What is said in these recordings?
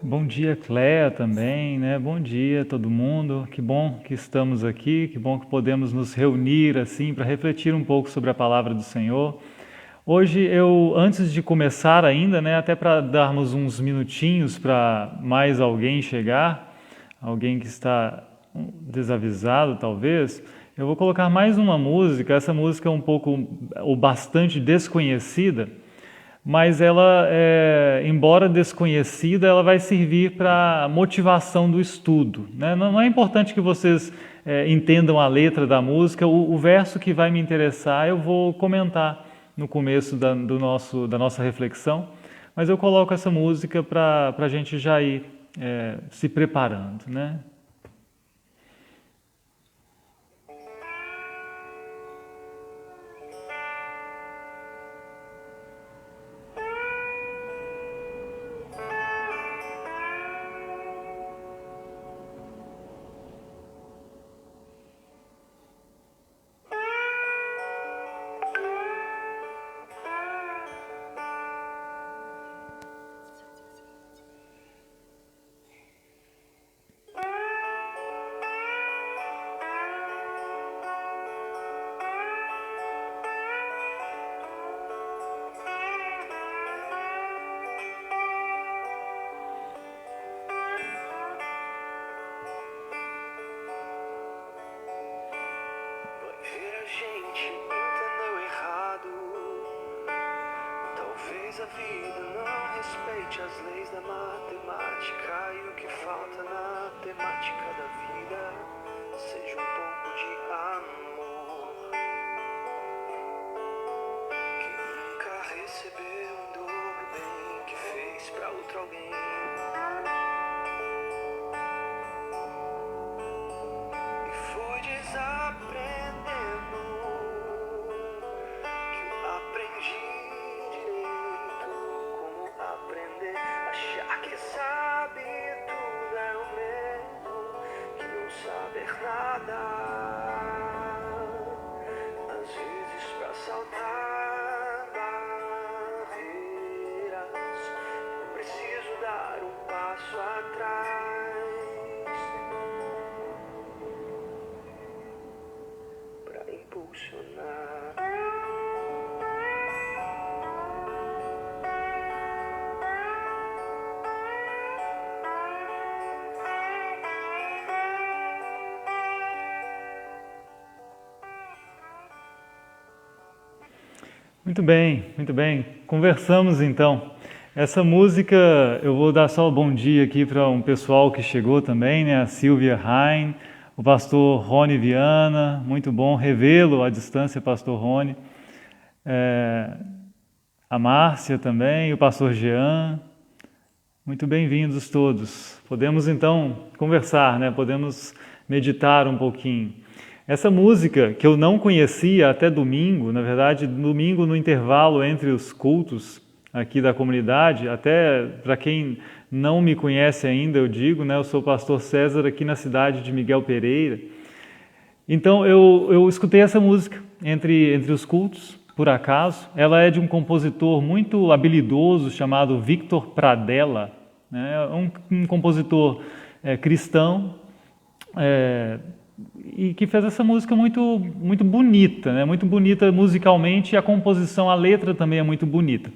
Bom dia, Cléa, também, né? Bom dia, todo mundo. Que bom que estamos aqui, que bom que podemos nos reunir assim para refletir um pouco sobre a palavra do Senhor. Hoje antes de começar ainda, né, até para darmos uns minutinhos para mais alguém chegar, alguém que está desavisado talvez, eu vou colocar mais uma música. Essa música é um pouco ou bastante desconhecida, mas ela, embora desconhecida, ela vai servir para motivação do estudo, né? Não é importante que vocês entendam a letra da música, o verso que vai me interessar eu vou comentar no começo da nossa reflexão, mas eu coloco essa música para a gente já ir se preparando, né? Ver a gente entendeu errado. Talvez a vida não respeite as leis da matemática. E o que falta na temática da vida seja um pouco de amor. Quem nunca recebeu em dobro o bem que fez pra outro alguém. E foi desaprendendo que eu aprendi direito como aprender. Achar que sabe tudo é o mesmo que não saber nada. Às vezes pra saltar barreiras eu preciso dar um passo atrás pra impulsionar. Muito bem, muito bem. Conversamos então. Essa música, eu vou dar só um bom dia aqui para um pessoal que chegou também, né? A Silvia Rain, o pastor Rony Viana, muito bom revê-lo à distância, pastor Rony. A Márcia também, o pastor Jean. Muito bem-vindos todos. Podemos então conversar, né? Podemos meditar um pouquinho. Essa música que eu não conhecia até domingo, na verdade, domingo no intervalo entre os cultos aqui da comunidade, até para quem não me conhece ainda, eu digo, né? Eu sou o pastor César aqui na cidade de Miguel Pereira. Então eu escutei essa música entre os cultos, por acaso. Ela é de um compositor muito habilidoso chamado Victor Pradella, né? Um compositor cristão, e que fez essa música muito bonita, né? Muito bonita musicalmente, e a composição, a letra também é muito bonita.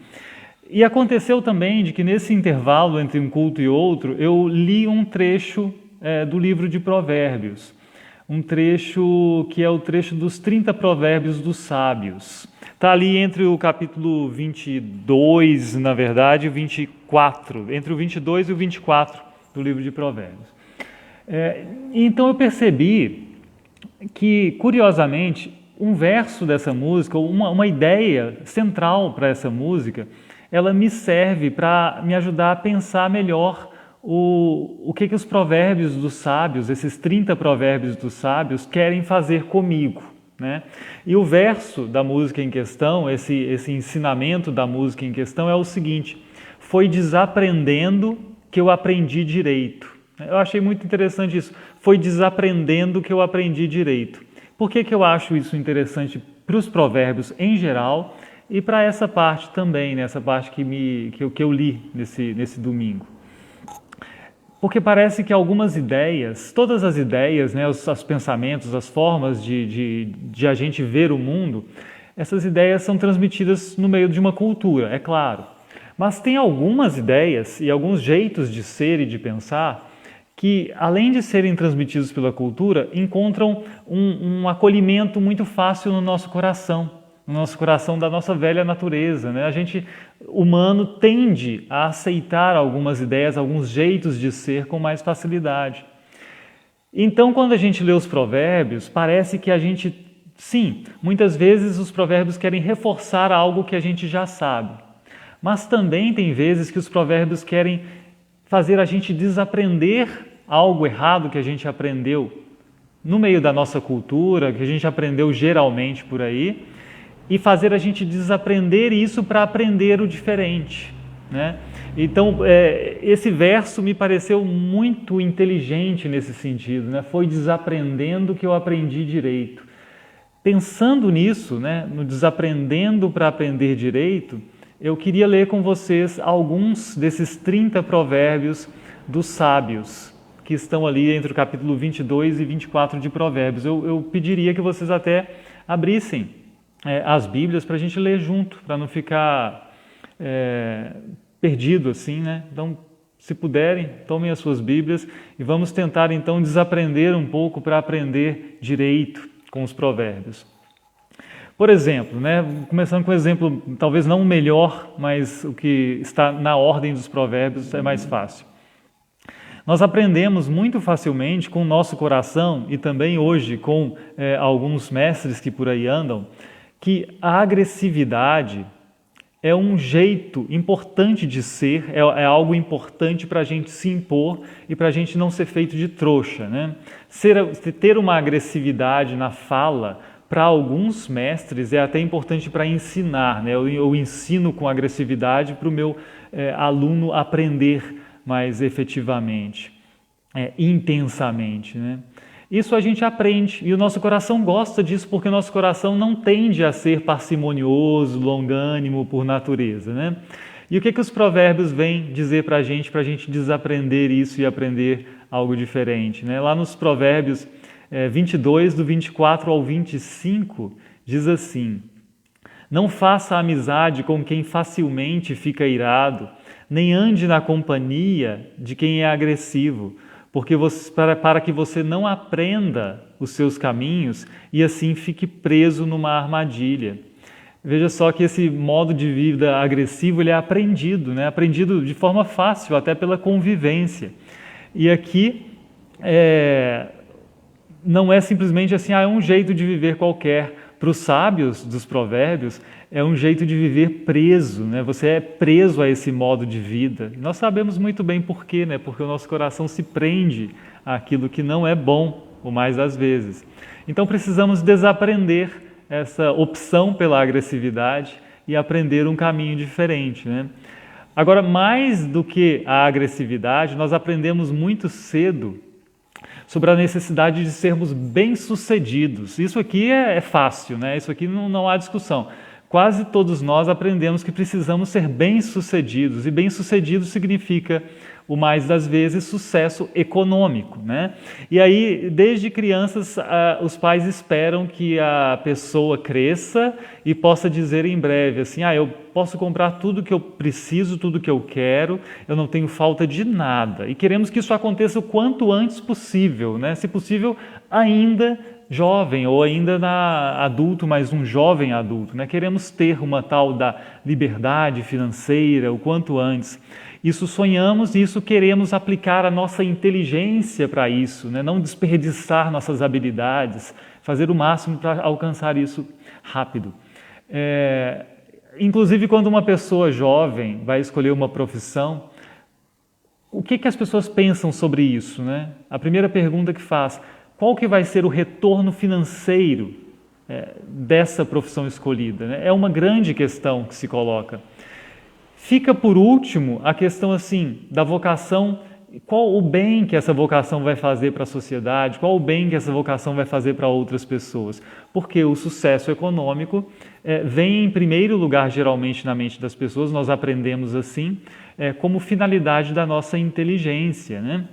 E aconteceu também de que nesse intervalo entre um culto e outro, eu li um trecho do livro de Provérbios, um trecho que é o trecho dos 30 provérbios dos sábios. Está ali entre o capítulo 22, na verdade, e o 24, entre o 22 e o 24 do livro de Provérbios. Então eu percebi que, curiosamente, um verso dessa música, uma ideia central para essa música, ela me serve para me ajudar a pensar melhor o que os provérbios dos sábios, esses 30 provérbios dos sábios, querem fazer comigo, né? E o verso da música em questão, esse ensinamento da música em questão é o seguinte: foi desaprendendo que eu aprendi direito. Eu achei muito interessante isso. Foi desaprendendo que eu aprendi direito. Por que eu acho isso interessante para os provérbios em geral e para essa parte também, nessa parte que eu li nesse domingo? Porque parece que algumas ideias, todas as ideias, né, os pensamentos, as formas de a gente ver o mundo, essas ideias são transmitidas no meio de uma cultura, é claro. Mas tem algumas ideias e alguns jeitos de ser e de pensar que, além de serem transmitidos pela cultura, encontram um acolhimento muito fácil no nosso coração da nossa velha natureza, né? A gente, humano, tende a aceitar algumas ideias, alguns jeitos de ser com mais facilidade. Então, quando a gente lê os provérbios, parece que a gente, sim, muitas vezes os provérbios querem reforçar algo que a gente já sabe. Mas também tem vezes que os provérbios querem fazer a gente desaprender algo errado que a gente aprendeu no meio da nossa cultura, que a gente aprendeu geralmente por aí, e fazer a gente desaprender isso para aprender o diferente, né? Então, esse verso me pareceu muito inteligente nesse sentido, né? Foi desaprendendo que eu aprendi direito. Pensando nisso, né, no desaprendendo para aprender direito, eu queria ler com vocês alguns desses 30 provérbios dos sábios, que estão ali entre o capítulo 22 e 24 de Provérbios. Eu pediria que vocês até abrissem as Bíblias para a gente ler junto, para não ficar perdido assim, né? Então, se puderem, tomem as suas Bíblias e vamos tentar então desaprender um pouco para aprender direito com os provérbios. Por exemplo, né, começando com um exemplo, talvez não o melhor, mas o que está na ordem dos provérbios é mais fácil. Nós aprendemos muito facilmente com o nosso coração e também hoje com alguns mestres que por aí andam, que a agressividade é um jeito importante de ser, é algo importante para a gente se impor e para a gente não ser feito de trouxa, né? Ter uma agressividade na fala, para alguns mestres, é até importante para ensinar, né? Eu ensino com agressividade para o meu aluno aprender mais efetivamente, intensamente, né? Isso a gente aprende e o nosso coração gosta disso porque o nosso coração não tende a ser parcimonioso, longânimo por natureza, né? E o que os provérbios vêm dizer para a gente desaprender isso e aprender algo diferente, né? Lá nos provérbios 22, do 24 ao 25, diz assim: não faça amizade com quem facilmente fica irado, nem ande na companhia de quem é agressivo, porque para que você não aprenda os seus caminhos e assim fique preso numa armadilha. Veja só que esse modo de vida agressivo ele é aprendido, né? Aprendido de forma fácil, até pela convivência. E aqui não é simplesmente assim, é um jeito de viver qualquer. Para os sábios dos provérbios, é um jeito de viver preso, né? Você é preso a esse modo de vida. Nós sabemos muito bem por quê, né? Porque o nosso coração se prende àquilo que não é bom, ou mais das vezes. Então precisamos desaprender essa opção pela agressividade e aprender um caminho diferente, né? Agora, mais do que a agressividade, nós aprendemos muito cedo sobre a necessidade de sermos bem-sucedidos. Isso aqui é fácil, né? Isso aqui não há discussão. Quase todos nós aprendemos que precisamos ser bem-sucedidos, e bem-sucedido significa, o mais das vezes, sucesso econômico, né? E aí, desde crianças, os pais esperam que a pessoa cresça e possa dizer em breve assim, eu posso comprar tudo que eu preciso, tudo que eu quero, eu não tenho falta de nada. E queremos que isso aconteça o quanto antes possível, né? Se possível, ainda jovem ou ainda adulto, mas um jovem adulto, né? Queremos ter uma tal da liberdade financeira o quanto antes. Isso sonhamos e isso queremos aplicar a nossa inteligência para isso, né? Não desperdiçar nossas habilidades, fazer o máximo para alcançar isso rápido. Inclusive, quando uma pessoa jovem vai escolher uma profissão, o que as pessoas pensam sobre isso, né? A primeira pergunta que faz: qual que vai ser o retorno financeiro dessa profissão escolhida, né? É uma grande questão que se coloca. Fica por último a questão assim da vocação qual o bem que essa vocação vai fazer para a sociedade, qual o bem que essa vocação vai fazer para outras pessoas. Porque o sucesso econômico vem em primeiro lugar, geralmente, na mente das pessoas, nós aprendemos assim, como finalidade da nossa inteligência, né?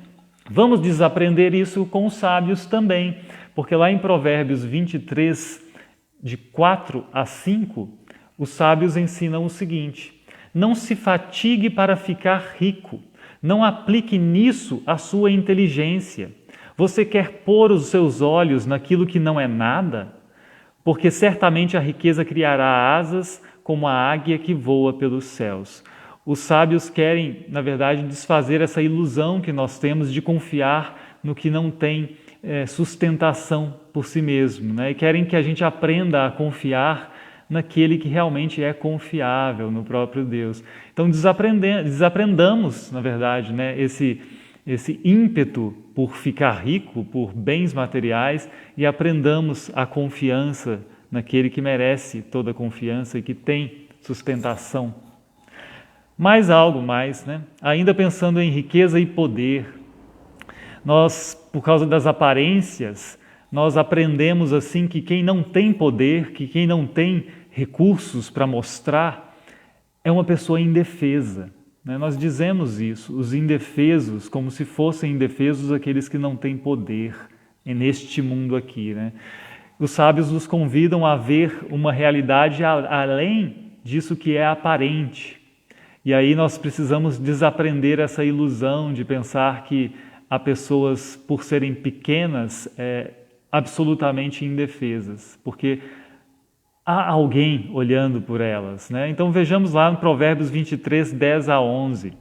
Vamos desaprender isso com os sábios também, porque lá em Provérbios 23, de 4 a 5, os sábios ensinam o seguinte: não se fatigue para ficar rico, não aplique nisso a sua inteligência. Você quer pôr os seus olhos naquilo que não é nada? Porque certamente a riqueza criará asas como a águia que voa pelos céus. Os sábios querem, na verdade, desfazer essa ilusão que nós temos de confiar no que não tem sustentação por si mesmo, né? E querem que a gente aprenda a confiar naquele que realmente é confiável, no próprio Deus. Então desaprendamos, na verdade, né, esse ímpeto por ficar rico, por bens materiais, e aprendamos a confiança naquele que merece toda a confiança e que tem sustentação. Mais algo mais, né? Ainda pensando em riqueza e poder, nós, por causa das aparências, nós aprendemos assim que quem não tem poder, que quem não tem recursos para mostrar, é uma pessoa indefesa, né? Nós dizemos isso, os indefesos, como se fossem indefesos aqueles que não têm poder neste mundo aqui, né? Os sábios nos convidam a ver uma realidade além disso que é aparente. E aí nós precisamos desaprender essa ilusão de pensar que há pessoas, por serem pequenas, absolutamente indefesas, porque há alguém olhando por elas, né? Então vejamos lá no Provérbios 23, 10 a 11.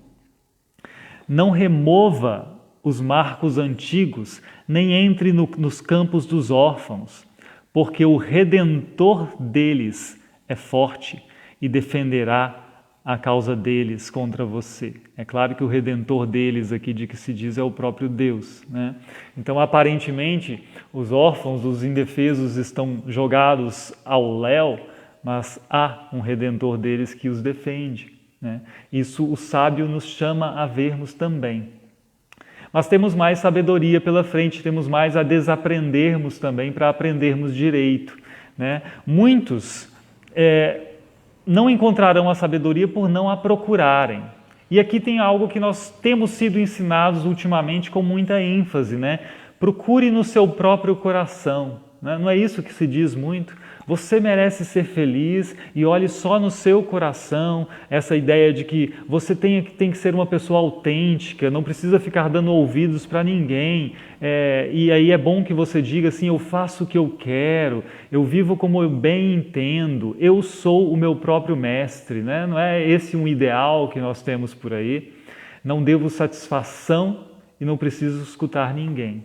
Não remova os marcos antigos, nem entre nos campos dos órfãos, porque o Redentor deles é forte e defenderá a causa deles contra você. É claro que o Redentor deles aqui de que se diz é o próprio Deus, né? Então, aparentemente, os órfãos, os indefesos estão jogados ao léu, mas há um Redentor deles que os defende, né? Isso o sábio nos chama a vermos também. Mas temos mais sabedoria pela frente, temos mais a desaprendermos também para aprendermos direito, né? Muitos não encontrarão a sabedoria por não a procurarem. E aqui tem algo que nós temos sido ensinados ultimamente com muita ênfase, né? Procure no seu próprio coração, né? Não é isso que se diz muito? Você merece ser feliz e olhe só no seu coração, essa ideia de que você tem que ser uma pessoa autêntica, não precisa ficar dando ouvidos para ninguém, e aí é bom que você diga assim: eu faço o que eu quero, eu vivo como eu bem entendo, eu sou o meu próprio mestre, né? Não é esse um ideal que nós temos por aí? Não devo satisfação e não preciso escutar ninguém.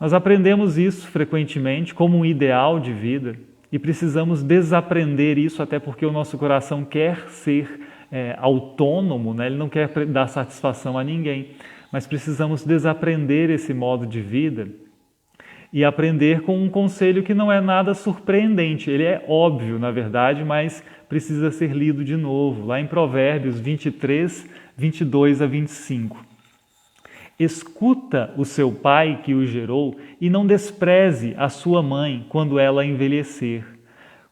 Nós aprendemos isso frequentemente como um ideal de vida, e precisamos desaprender isso, até porque o nosso coração quer ser autônomo, né? Ele não quer dar satisfação a ninguém, mas precisamos desaprender esse modo de vida e aprender com um conselho que não é nada surpreendente. Ele é óbvio, na verdade, mas precisa ser lido de novo, lá em Provérbios 23, 22 a 25. Escuta o seu pai que o gerou e não despreze a sua mãe quando ela envelhecer.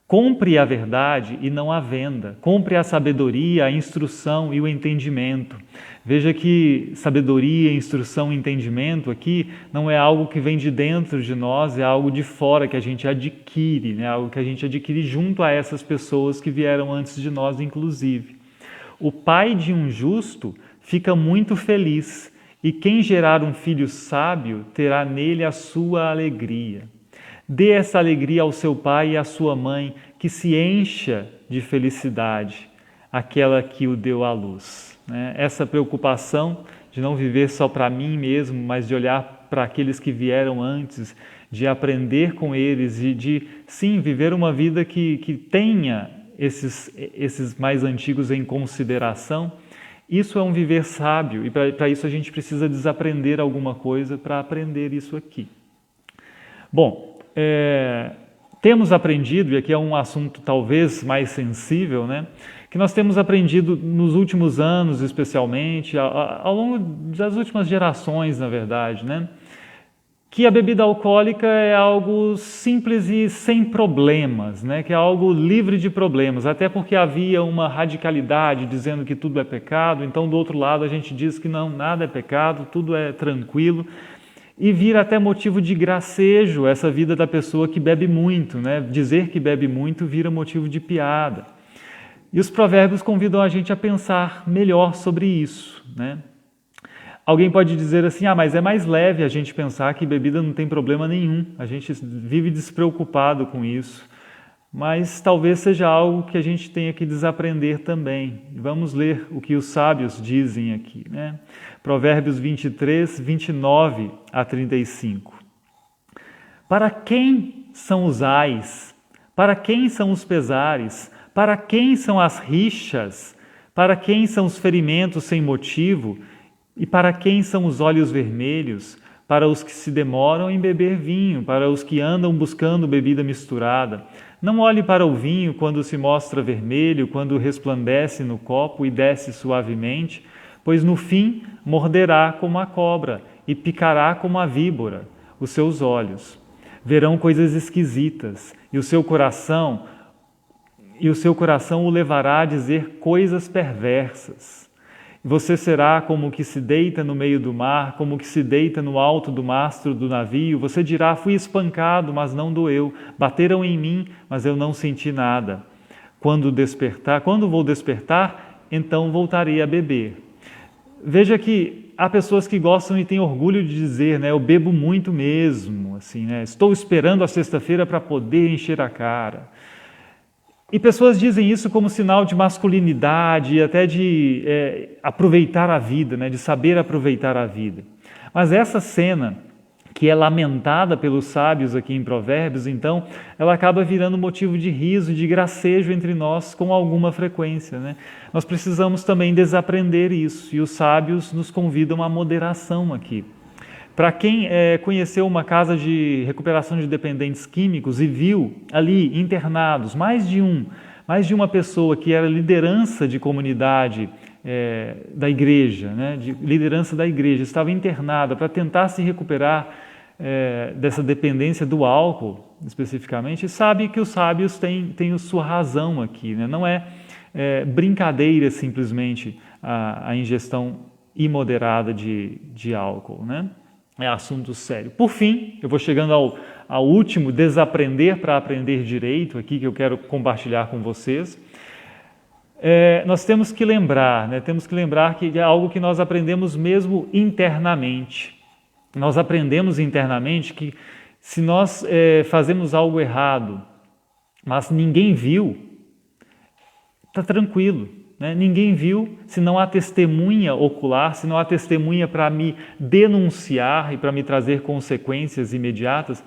Compre a verdade e não a venda. Compre a sabedoria, a instrução e o entendimento. Veja que sabedoria, instrução e entendimento aqui não é algo que vem de dentro de nós, é algo de fora que a gente adquire, né? Algo que a gente adquire junto a essas pessoas que vieram antes de nós, inclusive. O pai de um justo fica muito feliz, e quem gerar um filho sábio terá nele a sua alegria. Dê essa alegria ao seu pai e à sua mãe, que se encha de felicidade, aquela que o deu à luz. Essa preocupação de não viver só para mim mesmo, mas de olhar para aqueles que vieram antes, de aprender com eles e de, sim, viver uma vida que tenha esses mais antigos em consideração. Isso é um viver sábio, e para isso a gente precisa desaprender alguma coisa para aprender isso aqui. Bom, temos aprendido, e aqui é um assunto talvez mais sensível, né, que nós temos aprendido nos últimos anos, especialmente, ao longo das últimas gerações, na verdade, né? Que a bebida alcoólica é algo simples e sem problemas, né? Que é algo livre de problemas, até porque havia uma radicalidade dizendo que tudo é pecado, então do outro lado a gente diz que não, nada é pecado, tudo é tranquilo, e vira até motivo de gracejo essa vida da pessoa que bebe muito, né? Dizer que bebe muito vira motivo de piada. E os provérbios convidam a gente a pensar melhor sobre isso, né? Alguém pode dizer assim, mas é mais leve a gente pensar que bebida não tem problema nenhum, a gente vive despreocupado com isso, mas talvez seja algo que a gente tenha que desaprender também. Vamos ler o que os sábios dizem aqui, né? Provérbios 23, 29 a 35. Para quem são os ais? Para quem são os pesares? Para quem são as rixas? Para quem são os ferimentos sem motivo? E para quem são os olhos vermelhos? Para os que se demoram em beber vinho, para os que andam buscando bebida misturada. Não olhe para o vinho quando se mostra vermelho, quando resplandece no copo e desce suavemente, pois no fim morderá como a cobra e picará como a víbora os seus olhos. Verão coisas esquisitas e o seu coração o levará a dizer coisas perversas. Você será como o que se deita no meio do mar, como o que se deita no alto do mastro do navio. Você dirá, fui espancado, mas não doeu. Bateram em mim, mas eu não senti nada. Quando vou despertar, então voltarei a beber. Veja que há pessoas que gostam e têm orgulho de dizer, né, eu bebo muito mesmo, assim, né, estou esperando a sexta-feira para poder encher a cara. E pessoas dizem isso como sinal de masculinidade e até de aproveitar a vida, né? De saber aproveitar a vida. Mas essa cena, que é lamentada pelos sábios aqui em Provérbios, então, ela acaba virando motivo de riso, de gracejo entre nós com alguma frequência, né? Nós precisamos também desaprender isso, e os sábios nos convidam à moderação aqui. Para quem conheceu uma casa de recuperação de dependentes químicos e viu ali internados mais de uma pessoa que era liderança de comunidade da igreja, né, de liderança da igreja, estava internada para tentar se recuperar dessa dependência do álcool, especificamente, sabe que os sábios têm sua razão aqui, né? Não é brincadeira simplesmente a ingestão imoderada de álcool, né? É assunto sério. Por fim, eu vou chegando ao último, desaprender para aprender direito, aqui que eu quero compartilhar com vocês. Nós temos que lembrar que é algo que nós aprendemos mesmo internamente. Nós aprendemos internamente que se nós fazemos algo errado, mas ninguém viu, está tranquilo. Né? Ninguém viu, se não há testemunha ocular, se não há testemunha para me denunciar e para me trazer consequências imediatas,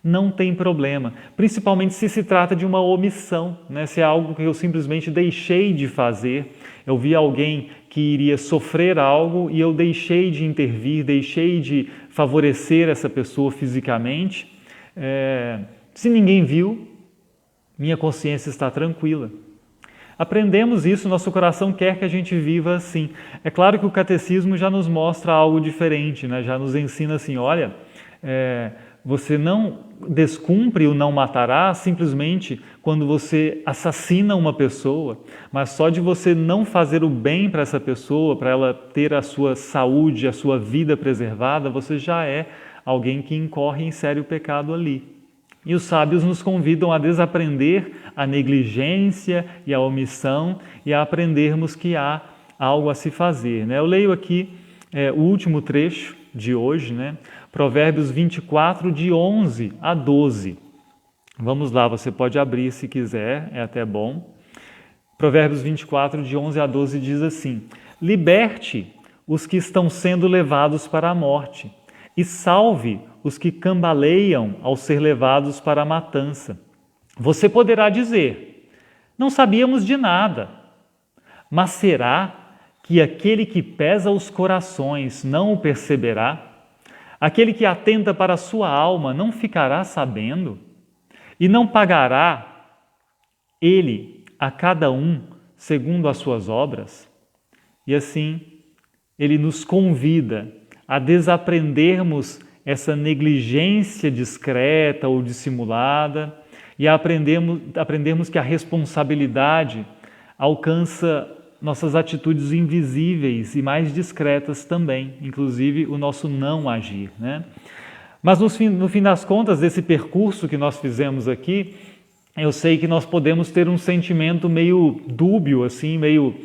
não tem problema. Principalmente se trata de uma omissão, né? Se é algo que eu simplesmente deixei de fazer, eu vi alguém que iria sofrer algo e eu deixei de intervir, deixei de favorecer essa pessoa fisicamente. Se ninguém viu, minha consciência está tranquila. Aprendemos isso, nosso coração quer que a gente viva assim. É claro que o catecismo já nos mostra algo diferente, né? Já nos ensina assim, olha, você não descumpre o não matará simplesmente quando você assassina uma pessoa, mas só de você não fazer o bem para essa pessoa, para ela ter a sua saúde, a sua vida preservada, você já é alguém que incorre em sério pecado ali. E os sábios nos convidam a desaprender a negligência e a omissão e a aprendermos que há algo a se fazer, né? Eu leio aqui o último trecho de hoje, né? Provérbios 24, de 11 a 12. Vamos lá, você pode abrir se quiser, é até bom. Provérbios 24, de 11 a 12 diz assim: liberte os que estão sendo levados para a morte e salve os que cambaleiam ao ser levados para a matança. Você poderá dizer, não sabíamos de nada, mas será que aquele que pesa os corações não o perceberá? Aquele que atenta para a sua alma não ficará sabendo? E não pagará ele a cada um segundo as suas obras. E assim, ele nos convida a desaprendermos essa negligência discreta ou dissimulada e a aprendermos que a responsabilidade alcança nossas atitudes invisíveis e mais discretas também, inclusive o nosso não agir, né? Mas no fim das contas, desse percurso que nós fizemos aqui, eu sei que nós podemos ter um sentimento meio dúbio, assim, meio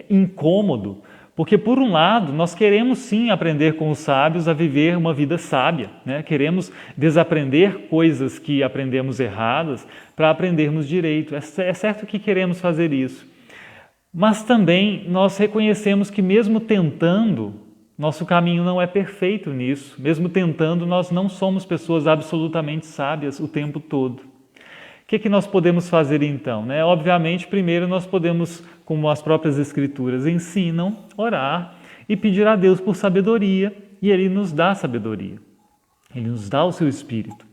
incômodo, porque por um lado nós queremos sim aprender com os sábios a viver uma vida sábia, né? Queremos desaprender coisas que aprendemos erradas para aprendermos direito. É certo que queremos fazer isso. Mas também nós reconhecemos que mesmo tentando, nosso caminho não é perfeito nisso. Mesmo tentando, nós não somos pessoas absolutamente sábias o tempo todo. O que nós podemos fazer então, né? Obviamente, primeiro nós podemos, como as próprias Escrituras ensinam, orar e pedir a Deus por sabedoria, e Ele nos dá sabedoria. Ele nos dá o seu Espírito.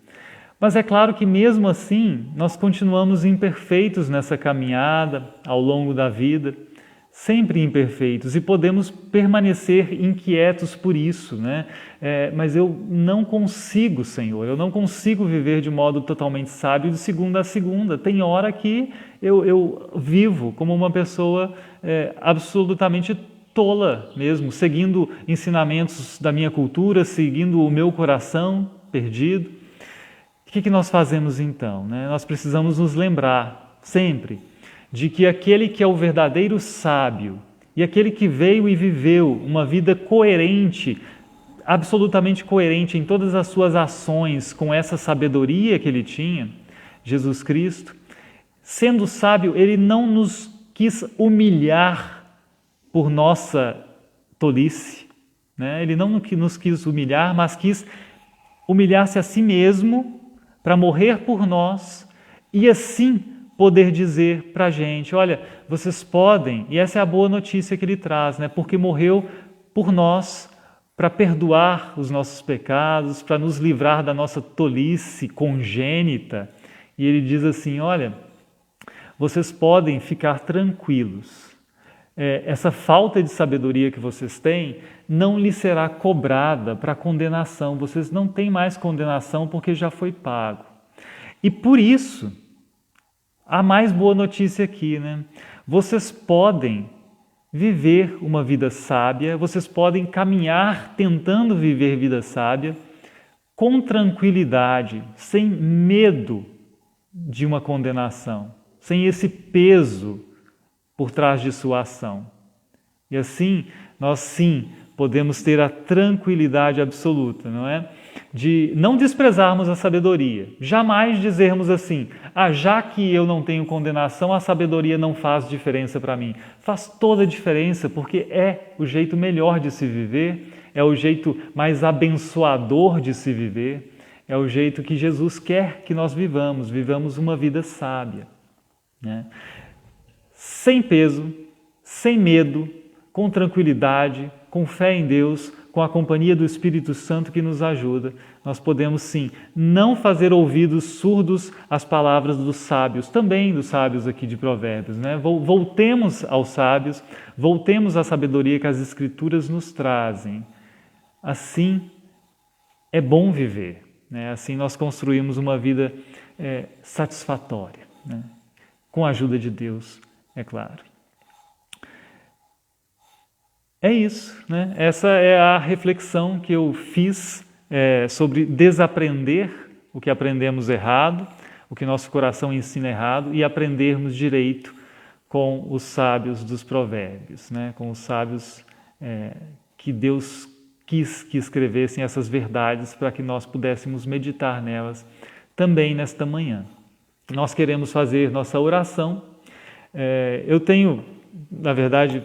Mas é claro que mesmo assim, nós continuamos imperfeitos nessa caminhada ao longo da vida, sempre imperfeitos, e podemos permanecer inquietos por isso, né? Mas eu não consigo, Senhor, eu não consigo viver de modo totalmente sábio de segunda a segunda. Tem hora que eu vivo como uma pessoa absolutamente tola mesmo, seguindo ensinamentos da minha cultura, seguindo o meu coração perdido. O que nós fazemos então, né? Nós precisamos nos lembrar sempre de que aquele que é o verdadeiro sábio e aquele que veio e viveu uma vida coerente, absolutamente coerente em todas as suas ações com essa sabedoria que ele tinha, Jesus Cristo, sendo sábio, ele não nos quis humilhar por nossa tolice, né? Ele não nos quis humilhar, mas quis humilhar-se a si mesmo para morrer por nós e assim poder dizer para a gente, olha, vocês podem, e essa é a boa notícia que ele traz, né? Porque morreu por nós para perdoar os nossos pecados, para nos livrar da nossa tolice congênita. E ele diz assim, olha, vocês podem ficar tranquilos. Essa falta de sabedoria que vocês têm não lhe será cobrada para condenação. Vocês não têm mais condenação porque já foi pago. E por isso, a mais boa notícia aqui, né? Vocês podem viver uma vida sábia, vocês podem caminhar tentando viver vida sábia com tranquilidade, sem medo de uma condenação, sem esse peso por trás de sua ação. E assim, nós sim podemos ter a tranquilidade absoluta, não é? De não desprezarmos a sabedoria, jamais dizermos assim, já que eu não tenho condenação, a sabedoria não faz diferença para mim. Faz toda a diferença, porque é o jeito melhor de se viver, é o jeito mais abençoador de se viver, é o jeito que Jesus quer que nós vivamos uma vida sábia, né? Sem peso, sem medo, com tranquilidade, com fé em Deus, com a companhia do Espírito Santo que nos ajuda, nós podemos sim não fazer ouvidos surdos às palavras dos sábios, também dos sábios aqui de Provérbios, né? Voltemos aos sábios, voltemos à sabedoria que as Escrituras nos trazem. Assim é bom viver, né? Assim nós construímos uma vida satisfatória, né? Com a ajuda de Deus, é claro. É isso, né? Essa é a reflexão que eu fiz sobre desaprender o que aprendemos errado, o que nosso coração ensina errado e aprendermos direito com os sábios dos provérbios, né? Com os sábios que Deus quis que escrevessem essas verdades para que nós pudéssemos meditar nelas também nesta manhã. Nós queremos fazer nossa oração. Eu tenho, na verdade,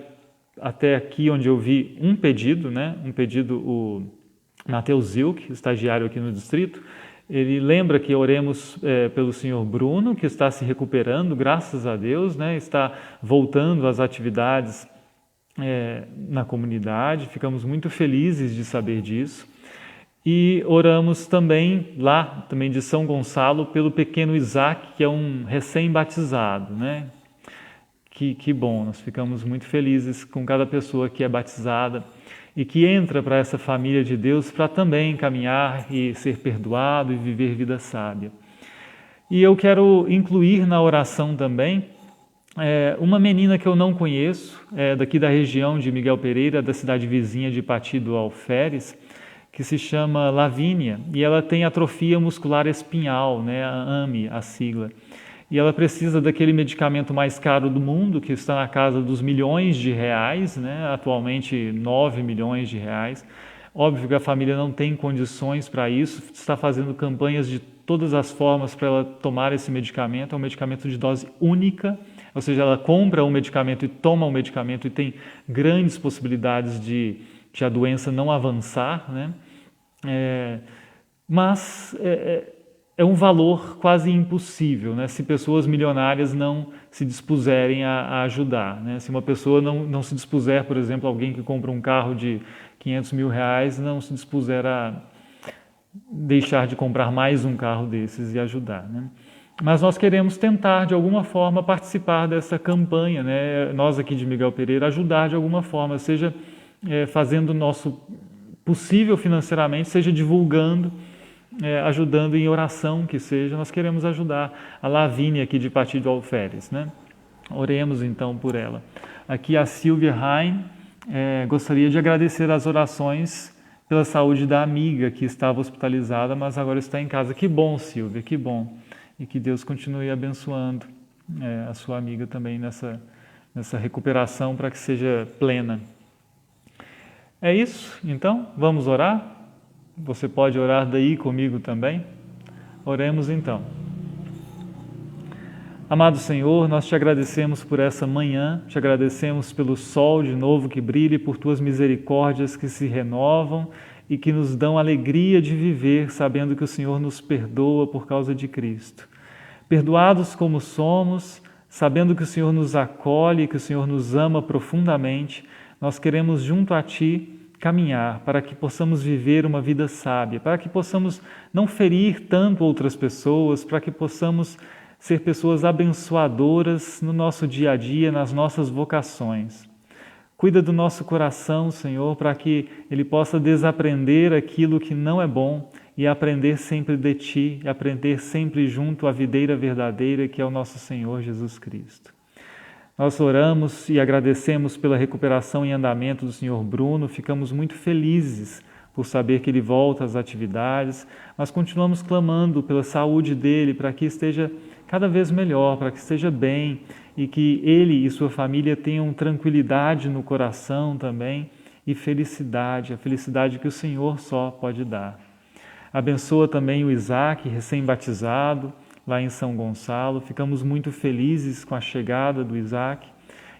até aqui onde eu vi um pedido, né? Um pedido, o Matheus Zilk, estagiário aqui no distrito, ele lembra que oremos pelo senhor Bruno, que está se recuperando, graças a Deus, né? Está voltando às atividades na comunidade, ficamos muito felizes de saber disso. E oramos também, lá também de São Gonçalo, pelo pequeno Isaac, que é um recém-batizado, né? Que bom, nós ficamos muito felizes com cada pessoa que é batizada e que entra para essa família de Deus para também caminhar e ser perdoado e viver vida sábia. E eu quero incluir na oração também uma menina que eu não conheço, daqui da região de Miguel Pereira, da cidade vizinha de Pati do Alferes, que se chama Lavínia, e ela tem atrofia muscular espinhal, né, a AME, a sigla. E ela precisa daquele medicamento mais caro do mundo, que está na casa dos milhões de reais, né? Atualmente 9 milhões de reais. Óbvio que a família não tem condições para isso, está fazendo campanhas de todas as formas para ela tomar esse medicamento. É um medicamento de dose única, ou seja, ela compra um medicamento e toma um medicamento e tem grandes possibilidades de a doença não avançar, né? Mas é um valor quase impossível, né? Se pessoas milionárias não se dispuserem a ajudar, né? Se uma pessoa não se dispuser, por exemplo, alguém que compra um carro de 500 mil reais, não se dispuser a deixar de comprar mais um carro desses e ajudar, né? Mas nós queremos tentar, de alguma forma, participar dessa campanha, né? Nós aqui de Miguel Pereira, ajudar de alguma forma, seja fazendo o nosso possível financeiramente, seja divulgando, ajudando em oração, que seja. Nós queremos ajudar a Lavínia aqui de Pati do Alferes, né? Oremos então por ela. Aqui a Silvia Rain gostaria de agradecer as orações pela saúde da amiga que estava hospitalizada, mas agora está em casa. Que bom, Silvia, que bom. E que Deus continue abençoando a sua amiga também nessa recuperação para que seja plena. É isso, então, vamos orar? Você pode orar daí comigo também? Oremos então. Amado Senhor, nós te agradecemos por essa manhã, te agradecemos pelo sol de novo que brilha e por tuas misericórdias que se renovam e que nos dão alegria de viver sabendo que o Senhor nos perdoa por causa de Cristo. Perdoados como somos, sabendo que o Senhor nos acolhe, que o Senhor nos ama profundamente, nós queremos junto a Ti caminhar para que possamos viver uma vida sábia, para que possamos não ferir tanto outras pessoas, para que possamos ser pessoas abençoadoras no nosso dia a dia, nas nossas vocações. Cuida do nosso coração, Senhor, para que ele possa desaprender aquilo que não é bom e aprender sempre de Ti, e aprender sempre junto à videira verdadeira que é o nosso Senhor Jesus Cristo. Nós oramos e agradecemos pela recuperação em andamento do Senhor Bruno, ficamos muito felizes por saber que ele volta às atividades, mas continuamos clamando pela saúde dele, para que esteja cada vez melhor, para que esteja bem e que ele e sua família tenham tranquilidade no coração também e felicidade, a felicidade que o Senhor só pode dar. Abençoa também o Isaac, recém-batizado, lá em São Gonçalo. Ficamos muito felizes com a chegada do Isaac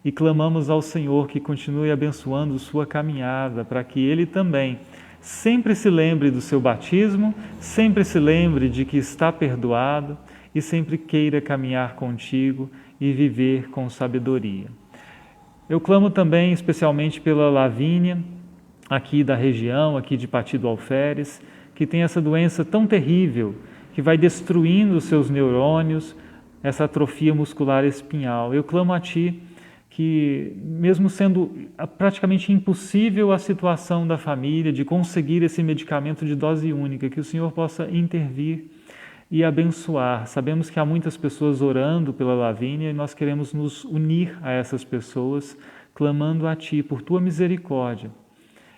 e clamamos ao Senhor que continue abençoando sua caminhada, para que ele também sempre se lembre do seu batismo, sempre se lembre de que está perdoado e sempre queira caminhar contigo e viver com sabedoria. Eu clamo também especialmente pela Lavínia, aqui da região, aqui de Pati do Alferes, que tem essa doença tão terrível, que vai destruindo os seus neurônios, essa atrofia muscular espinhal. Eu clamo a Ti que, mesmo sendo praticamente impossível a situação da família de conseguir esse medicamento de dose única, que o Senhor possa intervir e abençoar. Sabemos que há muitas pessoas orando pela Lavínia e nós queremos nos unir a essas pessoas, clamando a Ti por Tua misericórdia.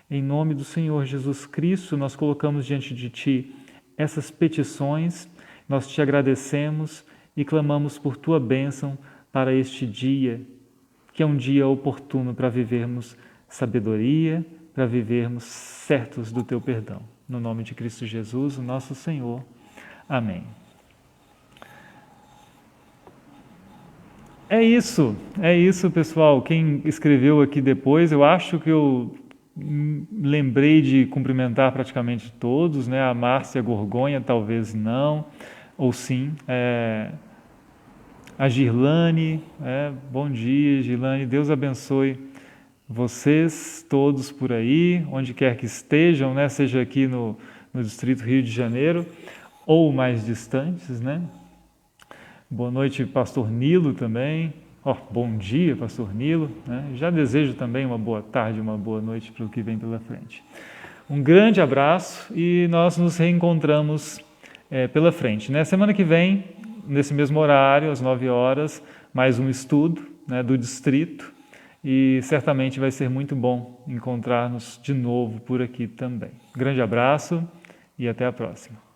Em nome do Senhor Jesus Cristo, nós colocamos diante de Ti essas petições, nós Te agradecemos e clamamos por Tua bênção para este dia, que é um dia oportuno para vivermos sabedoria, para vivermos certos do Teu perdão. No nome de Cristo Jesus, o nosso Senhor. Amém. É isso, pessoal. Quem escreveu aqui depois, eu acho que eu lembrei de cumprimentar praticamente todos, né? A Márcia Gorgonha talvez não, ou sim. A Girlane, bom dia, Girlane, Deus abençoe vocês todos por aí, onde quer que estejam, né? Seja aqui no Distrito Rio de Janeiro ou mais distantes, né? Boa noite, Pastor Nilo também, Bom dia, pastor Nilo, né? Já desejo também uma boa tarde, uma boa noite para o que vem pela frente. Um grande abraço e nós nos reencontramos pela frente. Né? Semana que vem, nesse mesmo horário, às 9 horas, mais um estudo, né, do Distrito, e certamente vai ser muito bom encontrar-nos de novo por aqui também. Grande abraço e até a próxima.